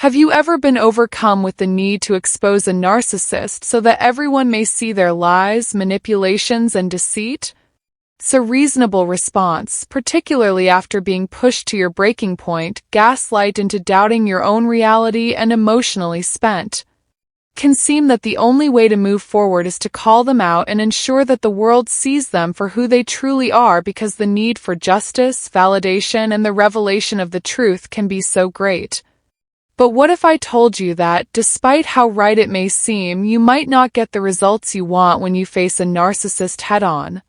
Have you ever been overcome with the need to expose a narcissist so that everyone may see their lies, manipulations, and deceit? It's a reasonable response, particularly after being pushed to your breaking point, gaslighted into doubting your own reality, and emotionally spent. It can seem that the only way to move forward is to call them out and ensure that the world sees them for who they truly are, because the need for justice, validation, and the revelation of the truth can be so great. But what if I told you that, despite how right it may seem, you might not get the results you want when you face a narcissist head-on?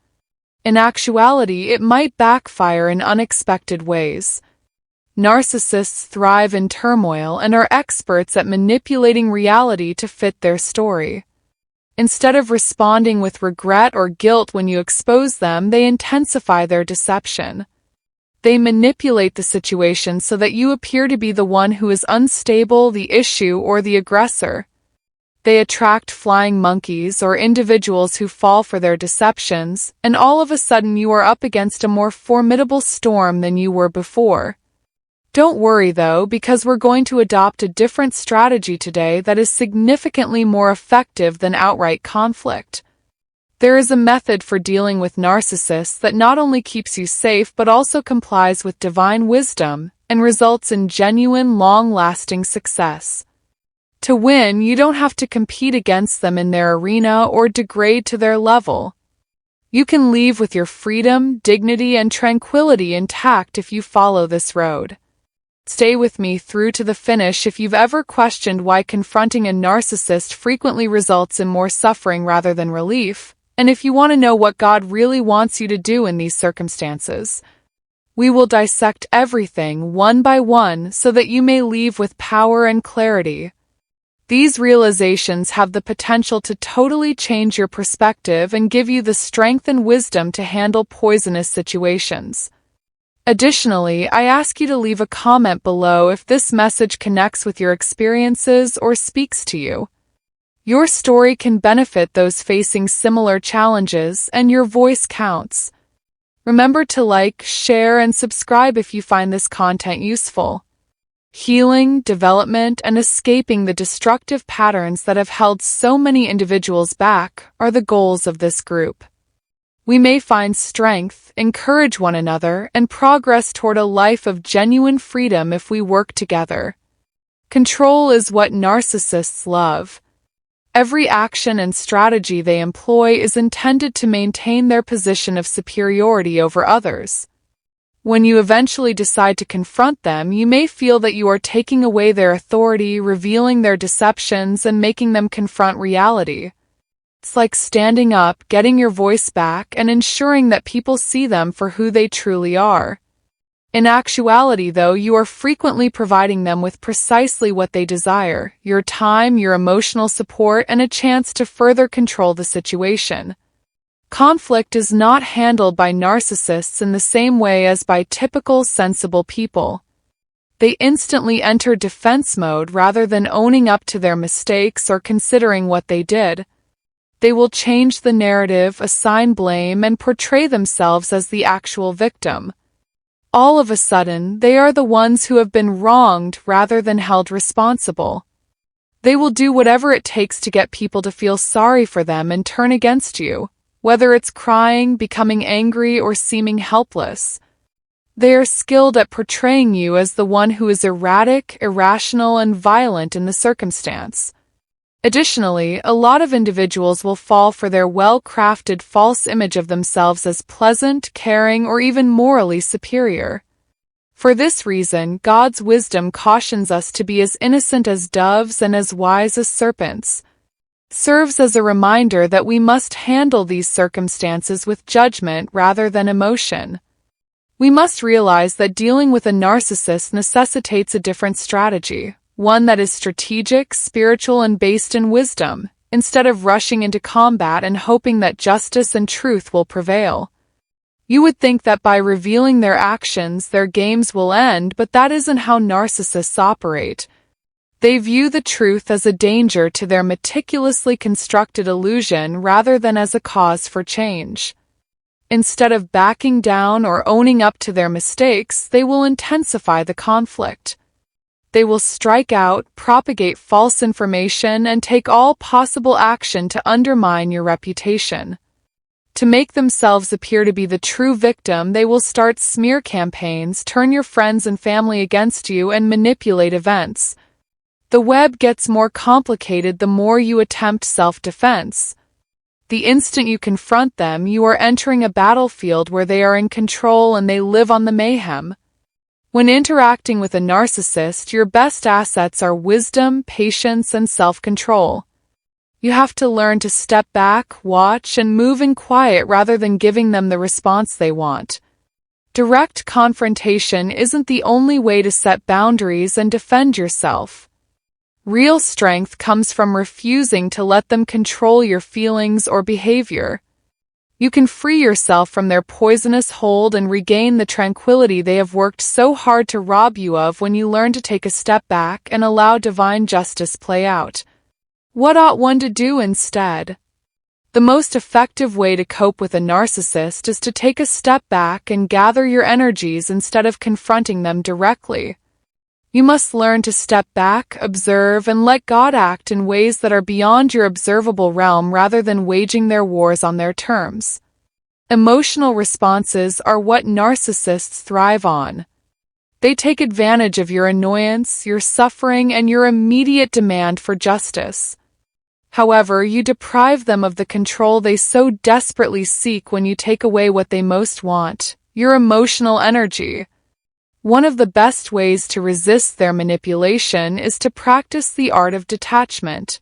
In actuality, it might backfire in unexpected ways. Narcissists thrive in turmoil and are experts at manipulating reality to fit their story. Instead of responding with regret or guilt when you expose them, they intensify their deception. They manipulate the situation so that you appear to be the one who is unstable, the issue, or the aggressor. They attract flying monkeys or individuals who fall for their deceptions, and all of a sudden you are up against a more formidable storm than you were before. Don't worry though, because we're going to adopt a different strategy today that is significantly more effective than outright conflict. There is a method for dealing with narcissists that not only keeps you safe but also complies with divine wisdom and results in genuine, long-lasting success. To win, you don't have to compete against them in their arena or degrade to their level. You can leave with your freedom, dignity, and tranquility intact if you follow this road. Stay with me through to the finish if you've ever questioned why confronting a narcissist frequently results in more suffering rather than relief, and if you want to know what God really wants you to do in these circumstances. We will dissect everything one by one so that you may leave with power and clarity. These realizations have the potential to totally change your perspective and give you the strength and wisdom to handle poisonous situations. Additionally, I ask you to leave a comment below if this message connects with your experiences or speaks to you. Your story can benefit those facing similar challenges, and your voice counts. Remember to like, share, and subscribe if you find this content useful. Healing, development, and escaping the destructive patterns that have held so many individuals back are the goals of this group. We may find strength, encourage one another, and progress toward a life of genuine freedom if we work together. Control is what narcissists love. Every action and strategy they employ is intended to maintain their position of superiority over others. When you eventually decide to confront them, you may feel that you are taking away their authority, revealing their deceptions, and making them confront reality. It's like standing up, getting your voice back, and ensuring that people see them for who they truly are. In actuality, though, you are frequently providing them with precisely what they desire: your time, your emotional support, and a chance to further control the situation. Conflict is not handled by narcissists in the same way as by typical, sensible people. They instantly enter defense mode rather than owning up to their mistakes or considering what they did. They will change the narrative, assign blame, and portray themselves as the actual victim. All of a sudden, they are the ones who have been wronged rather than held responsible. They will do whatever it takes to get people to feel sorry for them and turn against you, whether it's crying, becoming angry, or seeming helpless. They are skilled at portraying you as the one who is erratic, irrational, and violent in the circumstance. Additionally, a lot of individuals will fall for their well-crafted false image of themselves as pleasant, caring, or even morally superior. For this reason, God's wisdom cautions us to be as innocent as doves and as wise as serpents. It serves as a reminder that we must handle these circumstances with judgment rather than emotion. We must realize that dealing with a narcissist necessitates a different strategy. One that is strategic, spiritual, and based in wisdom, instead of rushing into combat and hoping that justice and truth will prevail. You would think that by revealing their actions, their games will end, but that isn't how narcissists operate. They view the truth as a danger to their meticulously constructed illusion rather than as a cause for change. Instead of backing down or owning up to their mistakes, they will intensify the conflict. They will strike out, propagate false information, and take all possible action to undermine your reputation. To make themselves appear to be the true victim, they will start smear campaigns, turn your friends and family against you, and manipulate events. The web gets more complicated the more you attempt self-defense. The instant you confront them, you are entering a battlefield where they are in control and they live on the mayhem. When interacting with a narcissist, your best assets are wisdom, patience, and self-control. You have to learn to step back, watch, and move in quiet rather than giving them the response they want. Direct confrontation isn't the only way to set boundaries and defend yourself. Real strength comes from refusing to let them control your feelings or behavior. You can free yourself from their poisonous hold and regain the tranquility they have worked so hard to rob you of when you learn to take a step back and allow divine justice play out. What ought one to do instead? The most effective way to cope with a narcissist is to take a step back and gather your energies instead of confronting them directly. You must learn to step back, observe, and let God act in ways that are beyond your observable realm rather than waging their wars on their terms. Emotional responses are what narcissists thrive on. They take advantage of your annoyance, your suffering, and your immediate demand for justice. However, you deprive them of the control they so desperately seek when you take away what they most want, your emotional energy. One of the best ways to resist their manipulation is to practice the art of detachment.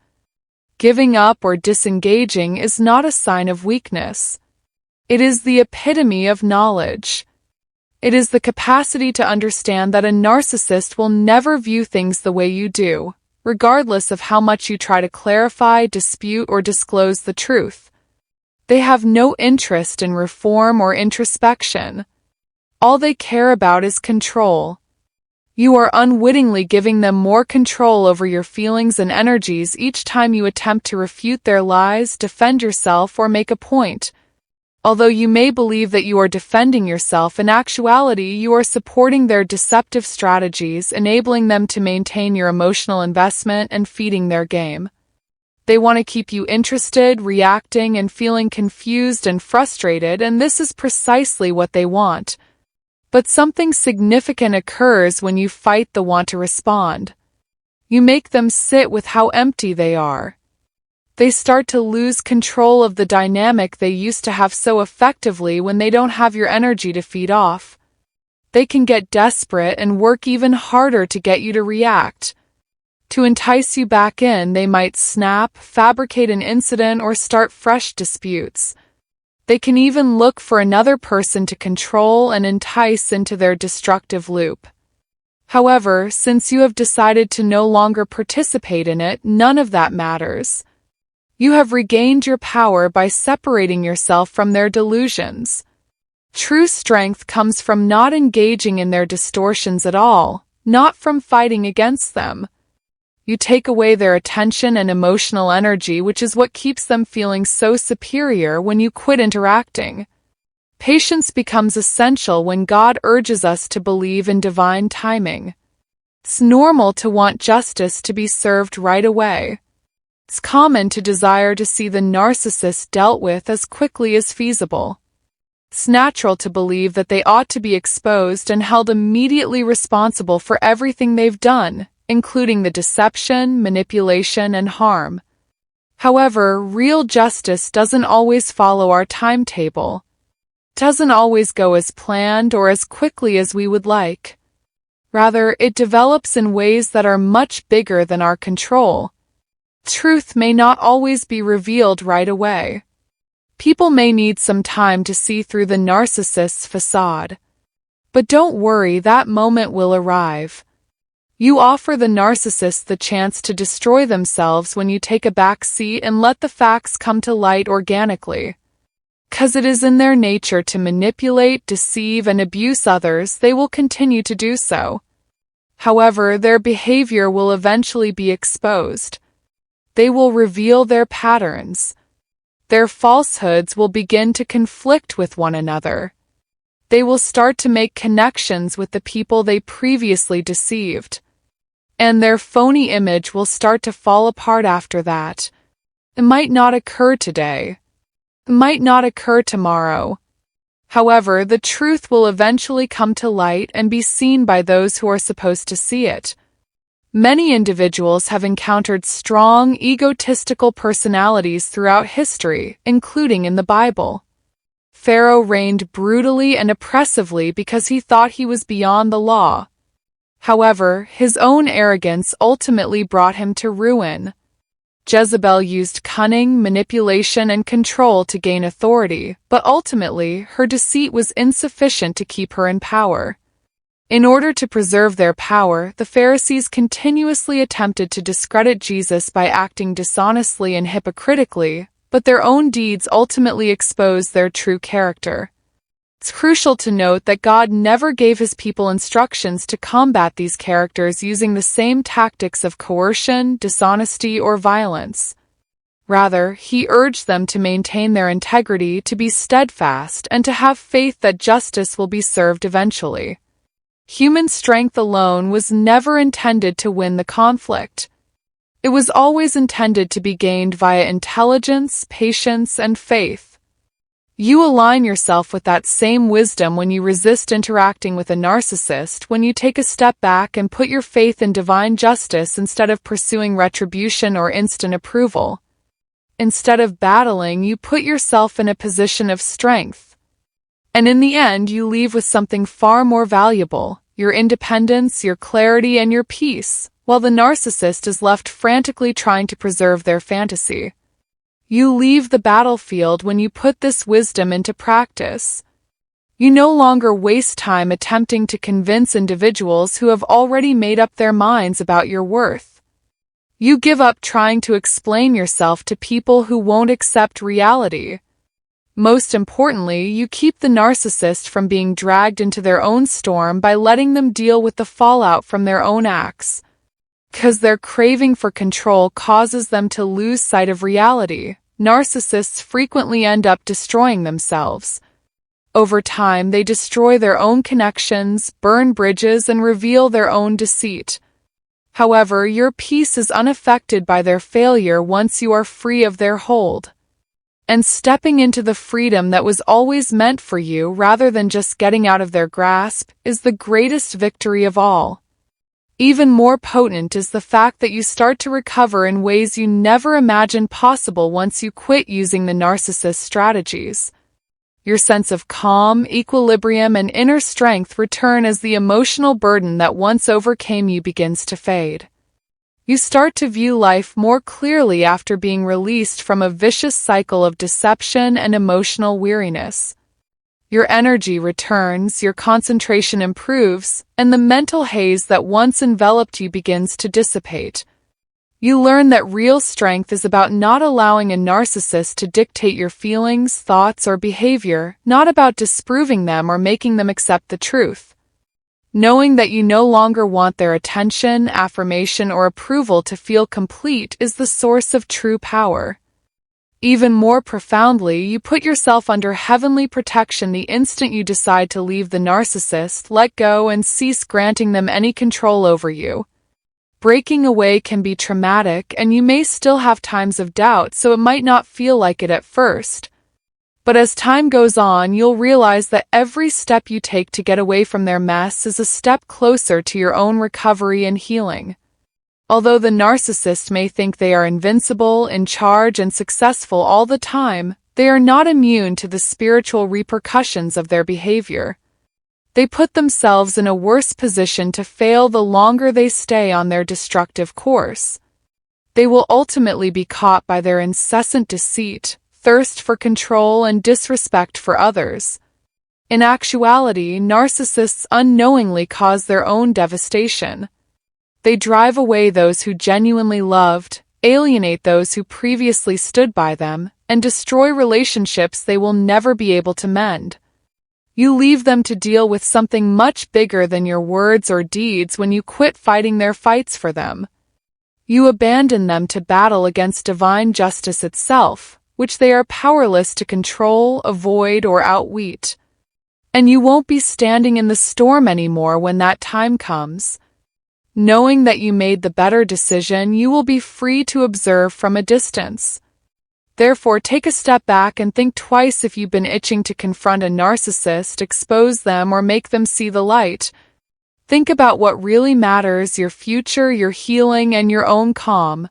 Giving up or disengaging is not a sign of weakness. It is the epitome of knowledge. It is the capacity to understand that a narcissist will never view things the way you do, regardless of how much you try to clarify, dispute, or disclose the truth. They have no interest in reform or introspection. All they care about is control. You are unwittingly giving them more control over your feelings and energies each time you attempt to refute their lies, defend yourself, or make a point. Although you may believe that you are defending yourself, in actuality you are supporting their deceptive strategies, enabling them to maintain your emotional investment and feeding their game. They want to keep you interested, reacting, and feeling confused and frustrated, and this is precisely what they want. But something significant occurs when you fight the want to respond. You make them sit with how empty they are. They start to lose control of the dynamic they used to have so effectively when they don't have your energy to feed off. They can get desperate and work even harder to get you to react. To entice you back in, they might snap, fabricate an incident, or start fresh disputes. They can even look for another person to control and entice into their destructive loop. However, since you have decided to no longer participate in it, none of that matters. You have regained your power by separating yourself from their delusions. True strength comes from not engaging in their distortions at all, not from fighting against them. You take away their attention and emotional energy, which is what keeps them feeling so superior when you quit interacting. Patience becomes essential when God urges us to believe in divine timing. It's normal to want justice to be served right away. It's common to desire to see the narcissist dealt with as quickly as feasible. It's natural to believe that they ought to be exposed and held immediately responsible for everything they've done, including the deception, manipulation, and harm. However, real justice doesn't always follow our timetable. It doesn't always go as planned or as quickly as we would like. Rather, it develops in ways that are much bigger than our control. Truth may not always be revealed right away. People may need some time to see through the narcissist's facade. But don't worry, that moment will arrive. You offer the narcissist the chance to destroy themselves when you take a back seat and let the facts come to light organically. 'Cause it is in their nature to manipulate, deceive, and abuse others, they will continue to do so. However, their behavior will eventually be exposed. They will reveal their patterns. Their falsehoods will begin to conflict with one another. They will start to make connections with the people they previously deceived. and their phony image will start to fall apart after that. It might not occur today. It might not occur tomorrow. However, the truth will eventually come to light and be seen by those who are supposed to see it. Many individuals have encountered strong, egotistical personalities throughout history, including in the Bible. Pharaoh reigned brutally and oppressively because he thought he was beyond the law. However, his own arrogance ultimately brought him to ruin. Jezebel used cunning, manipulation, and control to gain authority, but ultimately, her deceit was insufficient to keep her in power. In order to preserve their power, the Pharisees continuously attempted to discredit Jesus by acting dishonestly and hypocritically, but their own deeds ultimately exposed their true character. It's crucial to note that God never gave his people instructions to combat these characters using the same tactics of coercion, dishonesty, or violence. Rather, he urged them to maintain their integrity, to be steadfast, and to have faith that justice will be served eventually. Human strength alone was never intended to win the conflict. It was always intended to be gained via intelligence, patience, and faith. You align yourself with that same wisdom when you resist interacting with a narcissist, when you take a step back and put your faith in divine justice instead of pursuing retribution or instant approval. Instead of battling, you put yourself in a position of strength. And in the end, you leave with something far more valuable: your independence, your clarity, and your peace, while the narcissist is left frantically trying to preserve their fantasy. You leave the battlefield when you put this wisdom into practice. You no longer waste time attempting to convince individuals who have already made up their minds about your worth. You give up trying to explain yourself to people who won't accept reality. Most importantly, you keep the narcissist from being dragged into their own storm by letting them deal with the fallout from their own acts. Because their craving for control causes them to lose sight of reality, narcissists frequently end up destroying themselves. Over time, they destroy their own connections, burn bridges, and reveal their own deceit. However, your peace is unaffected by their failure once you are free of their hold. And stepping into the freedom that was always meant for you rather than just getting out of their grasp is the greatest victory of all. Even more potent is the fact that you start to recover in ways you never imagined possible once you quit using the narcissist strategies. Your sense of calm, equilibrium, and inner strength return as the emotional burden that once overcame you begins to fade. You start to view life more clearly after being released from a vicious cycle of deception and emotional weariness. Your energy returns, your concentration improves, and the mental haze that once enveloped you begins to dissipate. You learn that real strength is about not allowing a narcissist to dictate your feelings, thoughts, or behavior, not about disproving them or making them accept the truth. Knowing that you no longer want their attention, affirmation, or approval to feel complete is the source of true power. Even more profoundly, you put yourself under heavenly protection the instant you decide to leave the narcissist, let go, and cease granting them any control over you. Breaking away can be traumatic, and you may still have times of doubt, so it might not feel like it at first. But as time goes on, you'll realize that every step you take to get away from their mess is a step closer to your own recovery and healing. Although the narcissist may think they are invincible, in charge, and successful all the time, they are not immune to the spiritual repercussions of their behavior. They put themselves in a worse position to fail the longer they stay on their destructive course. They will ultimately be caught by their incessant deceit, thirst for control, and disrespect for others. In actuality, narcissists unknowingly cause their own devastation. They drive away those who genuinely loved, alienate those who previously stood by them, and destroy relationships they will never be able to mend. You leave them to deal with something much bigger than your words or deeds when you quit fighting their fights for them. You abandon them to battle against divine justice itself, which they are powerless to control, avoid, or outwit. And you won't be standing in the storm anymore when that time comes. Knowing that you made the better decision, you will be free to observe from a distance. Therefore, take a step back and think twice if you've been itching to confront a narcissist, expose them, or make them see the light. Think about what really matters: your future, your healing, and your own calm.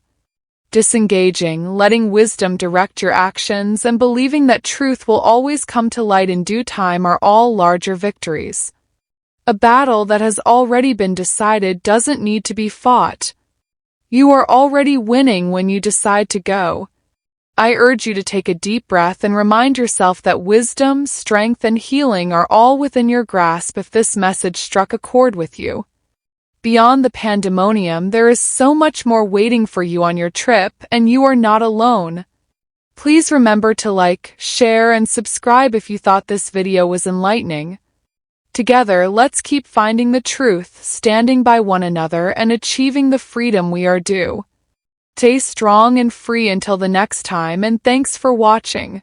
Disengaging, letting wisdom direct your actions, and believing that truth will always come to light in due time are all larger victories. A battle that has already been decided doesn't need to be fought. You are already winning when you decide to go. I urge you to take a deep breath and remind yourself that wisdom, strength, and healing are all within your grasp if this message struck a chord with you. Beyond the pandemonium, there is so much more waiting for you on your trip, and you are not alone. Please remember to like, share, and subscribe if you thought this video was enlightening. Together, let's keep finding the truth, standing by one another, and achieving the freedom we are due. Stay strong and free until the next time, and thanks for watching.